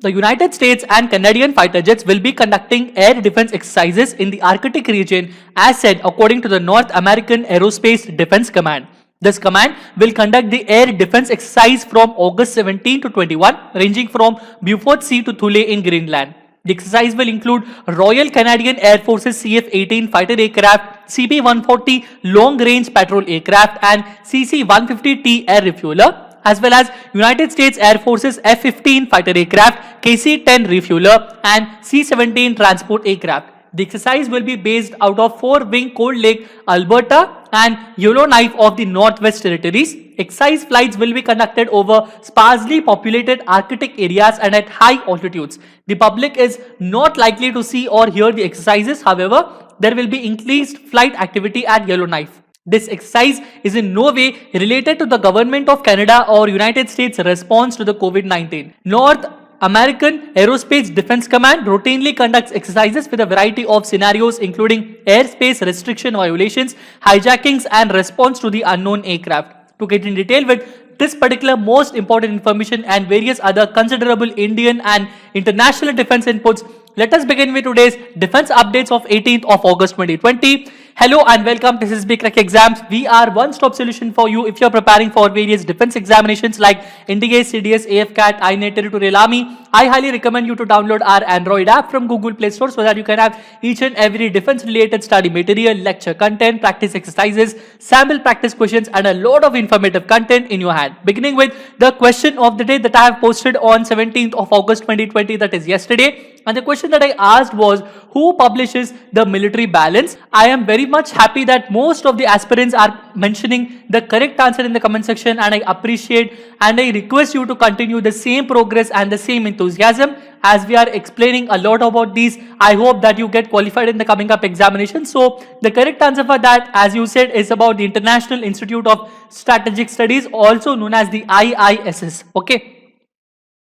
The United States and Canadian fighter jets will be conducting air defense exercises in the Arctic region, as said according to the North American Aerospace Defense Command. This command will conduct the air defense exercise from August 17 to 21, ranging from Beaufort Sea to Thule in Greenland. The exercise will include Royal Canadian Air Force's CF-18 fighter aircraft, CP-140 long-range patrol aircraft, and CC-150T air refueler, as well as United States Air Force's F-15 fighter aircraft, KC-10 refueler, and C-17 transport aircraft. The exercise will be based out of Fort Wing Cold Lake, Alberta, and Yellowknife of the Northwest Territories. Exercise flights will be conducted over sparsely populated Arctic areas and at high altitudes. The public is not likely to see or hear the exercises. However, there will be increased flight activity at Yellowknife. This exercise is in no way related to the government of Canada or United States response to the COVID-19. North American Aerospace Defense Command routinely conducts exercises with a variety of scenarios including airspace restriction violations, hijackings, and response to the unknown aircraft. To get in detail with this particular most important information and various other considerable Indian and international defense inputs, let us begin with today's defense updates of 18th of August 2020. Hello and welcome to SSB Crack Exams. We are one-stop solution for you if you're preparing for various defense examinations like NDA, CDS, AFCAT, INET, Territorial Army. I highly recommend you to download our Android app from Google Play Store so that you can have each and every defense-related study material, lecture content, practice exercises, sample practice questions, and a lot of informative content in your hand. Beginning with the question of the day that I have posted on 17th of August 2020, that is yesterday. And the question that I asked was, who publishes the military balance? I am very much happy that most of the aspirants are mentioning the correct answer in the comment section, and I appreciate and I request you to continue the same progress and the same enthusiasm as we are explaining a lot about these. I hope that you get qualified in the coming up examination. So the correct answer for that, as you said, is about the International Institute of Strategic Studies, also known as the IISS. Okay.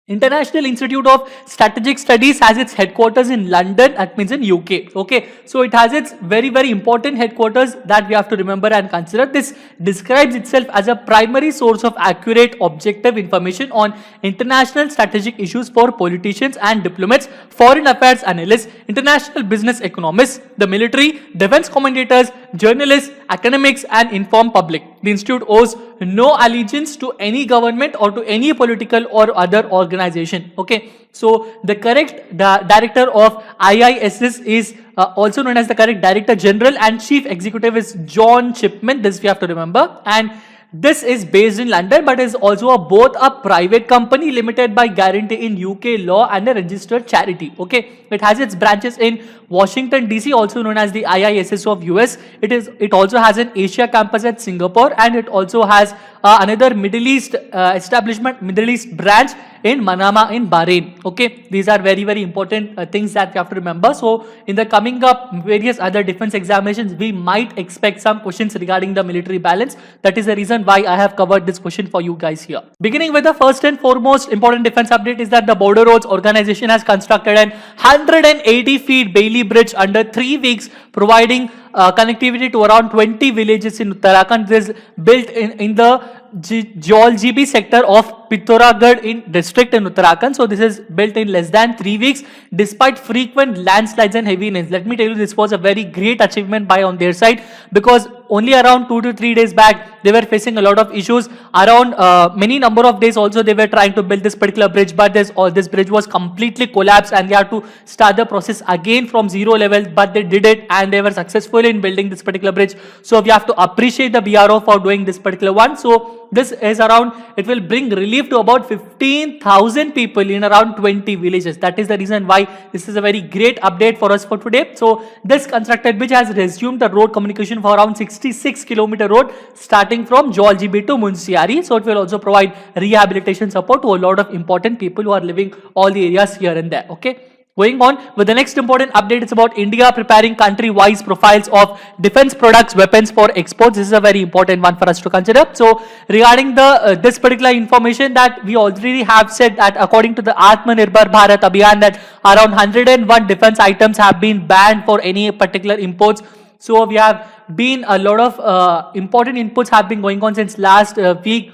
International Institute of Strategic Studies has its headquarters in London, that means in UK. Okay, so it has its very important headquarters that we have to remember and consider. This describes itself as a primary source of accurate, objective information on international strategic issues for politicians and diplomats, foreign affairs analysts, international business economists, the military, defense commentators, journalists, academics, and informed public. The institute owes no allegiance to any government or to any political or other organization. Okay, so the correct director of IISS is also known as the correct Director General, and Chief Executive is John Chipman. This we have to remember. And this is based in London, but is also both a private company limited by guarantee in UK law and a registered charity. Okay, it has its branches in Washington DC, also known as the IISS of US. It also has an Asia campus at Singapore, and it also has another Middle East Middle East branch in Manama in Bahrain. Okay, these are very important things that we have to remember. So in the coming up various other defense examinations, we might expect some questions regarding the military balance. That is the reason why I have covered this question for you guys here. Beginning with the first and foremost important defense update is that the Border Roads Organization has constructed an 180 feet Bailey Bridge under 3 weeks, providing connectivity to around 20 villages in Uttarakhand. This is built in the Joljibi sector of Pithoragarh in district in Uttarakhand. So this is built in less than 3 weeks despite frequent landslides and heavy rains. Let me tell you, this was a very great achievement by on their side, because only around 2 to 3 days back they were facing a lot of issues. Around many number of days also they were trying to build this particular bridge, but this bridge was completely collapsed and they had to start the process again from zero level, but they did it and they were successful in building this particular bridge. So we have to appreciate the BRO for doing this particular one. So this is it will bring relief to about 15,000 people in around 20 villages. That is the reason why this is a very great update for us for today. So this constructed bridge has resumed the road communication for around 66 kilometer road starting from Joljibi to Munsiari. So it will also provide rehabilitation support to a lot of important people who are living all the areas here and there. Okay. Going on with the next important update, it's about India preparing country-wise profiles of defense products, weapons for exports. This is a very important one for us to consider. So regarding the this particular information, that we already have said that according to the Atmanirbhar Bharat Abhiyan, that around 101 defense items have been banned for any particular imports. So we have been a lot of important inputs have been going on since last week.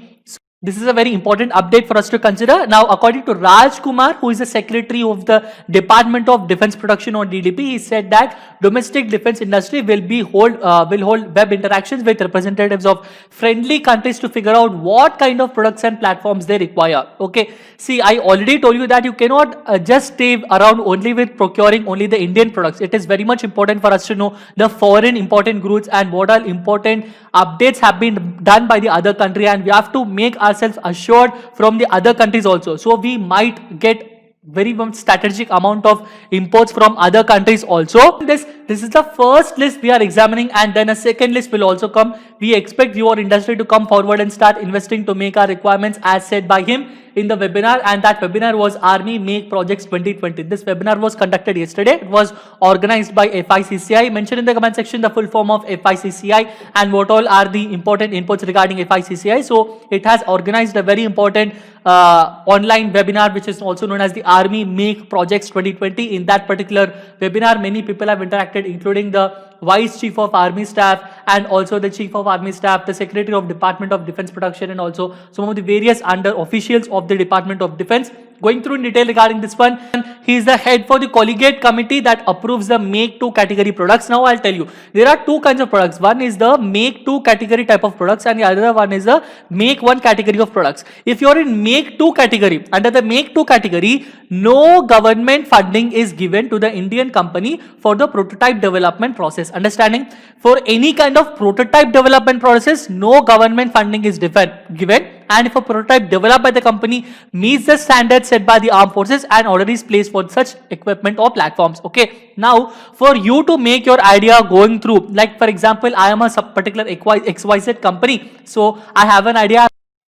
This is a very important update for us to consider. Now, according to Raj Kumar, who is the secretary of the Department of Defense Production or DDP, he said that domestic defense industry will hold web interactions with representatives of friendly countries to figure out what kind of products and platforms they require. Okay, see, I already told you that you cannot just stay around only with procuring only the Indian products. It is very much important for us to know the foreign important goods and what are important updates have been done by the other country, and we have to make ourselves assured from the other countries also. So we might get very much strategic amount of imports from other countries also. This is the first list we are examining, and then a second list will also come. We expect your industry to come forward and start investing to make our requirements as said by him in the webinar, and that webinar was Army Make Projects 2020. This webinar was conducted yesterday. It was organized by FICCI. Mention in the comment section the full form of FICCI and what all are the important inputs regarding FICCI. So it has organized a very important online webinar which is also known as the Army Make Projects 2020. In that particular webinar, many people have interacted, including the Vice Chief of Army Staff and also the Chief of Army Staff, the Secretary of Department of Defense Production, and also some of the various under officials of the Department of Defense. Going through in detail regarding this one, he is the head for the collegiate committee that approves the Make 2 category products. Now I'll tell you, there are two kinds of products. One is the Make 2 category type of products and the other one is the Make 1 category of products. If you're in Make 2 category, under the Make 2 category, no government funding is given to the Indian company for the prototype development process. Understanding? For any kind of prototype development process, no government funding is given, and if a prototype developed by the company meets the standards set by the armed forces, an order is placed for such equipment or platforms. Okay, now for you to make your idea going through, like for example, I am a particular XYZ company, so I have an idea.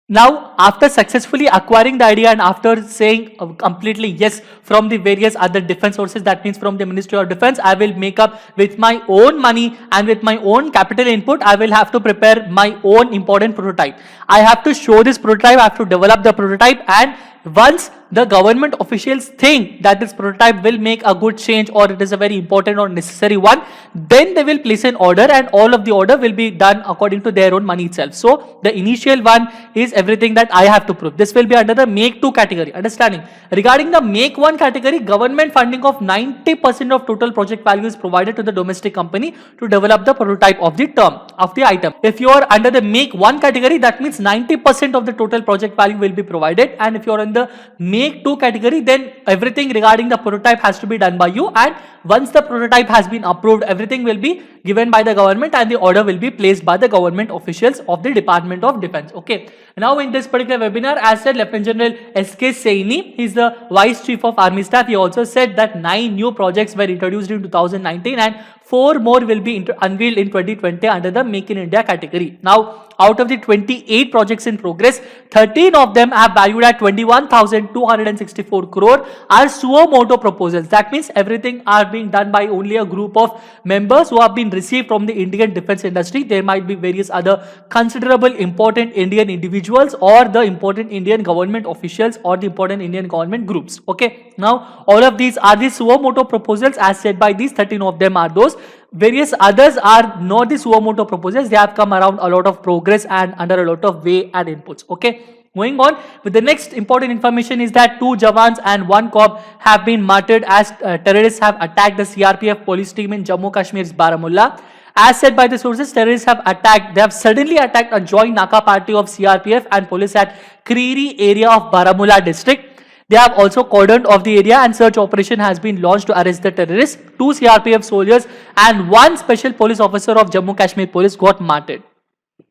Now, after successfully acquiring the idea and after saying completely yes from the various other defense sources, that means from the Ministry of Defense, I will make up with my own money and with my own capital input, I will have to prepare my own important prototype. I have to show this prototype, I have to develop the prototype, and once the government officials think that this prototype will make a good change or it is a very important or necessary one, then they will place an order and all of the order will be done according to their own money itself. So the initial one is everything that I have to prove. This will be under the Make 2 category. Understanding? Regarding the Make 1 category, government funding of 90% of total project value is provided to the domestic company to develop the prototype of the item. If you are under the Make 1 category, that means 90% of the total project value will be provided, and if you are in the Make 2 category, then everything regarding the prototype has to be done by you, and once the prototype has been approved, everything will be given by the government and the order will be placed by the government officials of the Department of Defense. Okay. Now in this particular webinar, as said, Lieutenant General S.K. Saini, he is the Vice Chief of Army Staff. He also said that 9 new projects were introduced in 2019 and 4 more will be unveiled in 2020 under the Make in India category. Now, out of the 28 projects in progress, 13 of them are valued at 21,264 crore are suo motu proposals. That means everything are being done by only a group of members who have been received from the Indian defense industry. There might be various other considerable important Indian individuals or the important Indian government officials or the important Indian government groups. Okay. Now, all of these are the suo motu proposals as said by these 13 of them are those. Various others are not the suo motu proposals. They have come around a lot of progress and under a lot of way and inputs. Okay. Moving on with the next important information is that 2 Jawans and 1 cop have been martyred as terrorists have attacked the CRPF police team in Jammu Kashmir's Baramulla. As said by the sources, terrorists have suddenly attacked a joint Naka party of CRPF and police at Creary area of Baramulla district. They have also cordoned off the area and search operation has been launched to arrest the terrorists. 2 CRPF soldiers and 1 special police officer of Jammu Kashmir police got martyred.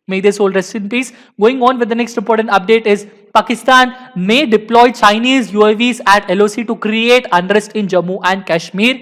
May their soul rest in peace. Going on with the next important update is Pakistan may deploy Chinese UAVs at LOC to create unrest in Jammu and Kashmir.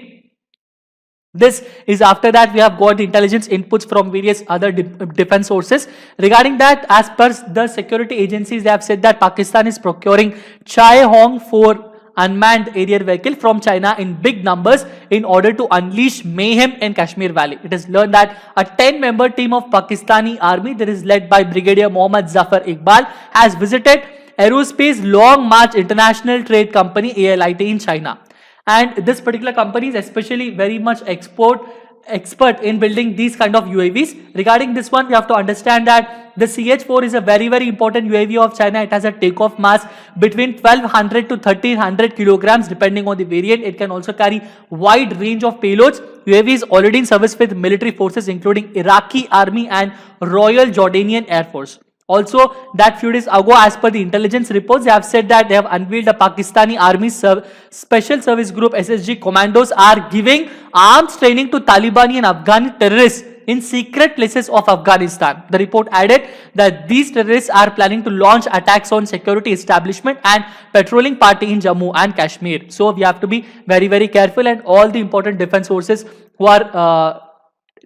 This is after that we have got the intelligence inputs from various other defense sources. Regarding that, as per the security agencies, they have said that Pakistan is procuring Chai Hong 4 unmanned aerial vehicle from China in big numbers in order to unleash mayhem in Kashmir Valley. It is learned that a 10-member team of Pakistani army that is led by Brigadier Mohammad Zafar Iqbal has visited Aerospace Long March International Trade Company ALIT in China. And this particular company is especially very much export expert in building these kind of UAVs. Regarding this one, we have to understand that the CH-4 is a very, very important UAV of China. It has a takeoff mass between 1200 to 1300 kilograms depending on the variant. It can also carry wide range of payloads. UAV is already in service with military forces including Iraqi Army and Royal Jordanian Air Force. Also, that few days ago, as per the intelligence reports, they have said that they have unveiled a Pakistani Army Special Service Group SSG commandos are giving arms training to Talibani and Afghani terrorists in secret places of Afghanistan. The report added that these terrorists are planning to launch attacks on security establishment and patrolling party in Jammu and Kashmir. So we have to be very, very careful, and all the important defense forces who are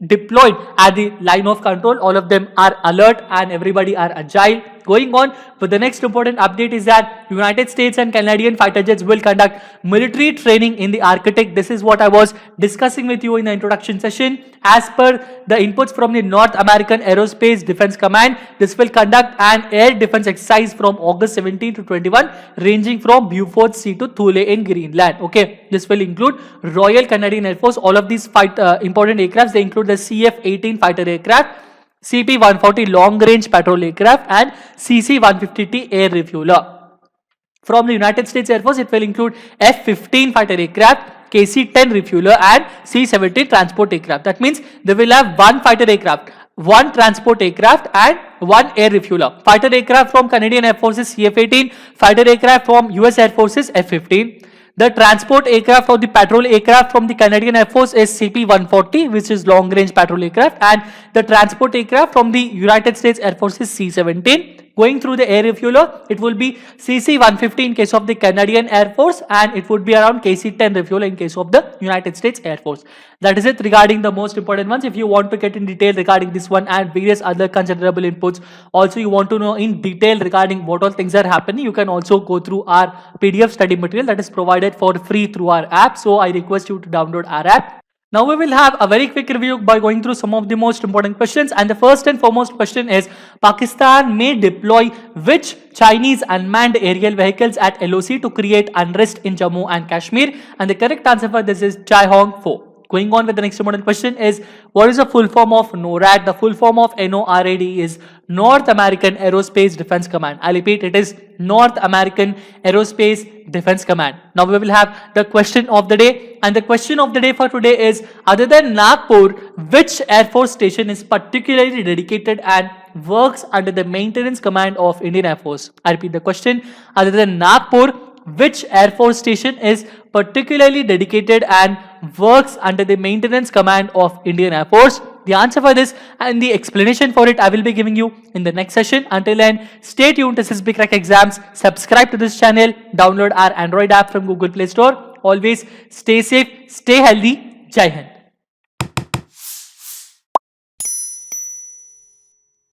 deployed at the line of control, all of them are alert and everybody are agile. Going on with the next important update is that United States and Canadian fighter jets will conduct military training in the Arctic. This is what I was discussing with you in the introduction session. As per the inputs from the North American Aerospace Defense Command, this will conduct an air defense exercise from August 17 to 21, ranging from Beaufort Sea to Thule in Greenland. Okay, this will include Royal Canadian Air Force. All of these important aircrafts, they include the CF-18 fighter aircraft, CP-140 long-range patrol aircraft and CC-150T air refueler. From the United States Air Force, it will include F-15 fighter aircraft, KC-10 refueler and C-17 transport aircraft. That means they will have one fighter aircraft, one transport aircraft and one air refueler. Fighter aircraft from Canadian Air Forces CF-18, fighter aircraft from US Air Forces F-15. The transport aircraft or the patrol aircraft from the Canadian Air Force is CP-140, which is long-range patrol aircraft, and the transport aircraft from the United States Air Force is C-17. Going through the air refueler, it will be CC-150 in case of the Canadian Air Force, and it would be around KC-10 refueler in case of the United States Air Force. That is it regarding the most important ones. If you want to get in detail regarding this one and various other considerable inputs, also you want to know in detail regarding what all things are happening, you can also go through our PDF study material that is provided for free through our app. So I request you to download our app. Now we will have a very quick review by going through some of the most important questions, and the first and foremost question is, Pakistan may deploy which Chinese unmanned aerial vehicles at LOC to create unrest in Jammu and Kashmir? And the correct answer for this is Chaihong 4. Going on with the next important question is, what is the full form of NORAD? The full form of NORAD is North American Aerospace Defense Command. I repeat, it is North American Aerospace Defense Command. Now we will have the question of the day, and the question of the day for today is, other than Nagpur, which Air Force station is particularly dedicated and works under the maintenance command of Indian Air Force? I repeat the question, other than Nagpur, which Air Force station is particularly dedicated and works under the maintenance command of Indian Air Force? The answer for this and the explanation for it I will be giving you in the next session. Until then, stay tuned to SSB Crack Exams. Subscribe to this channel. Download our Android app from Google Play Store. Always stay safe, stay healthy. Jai Hind.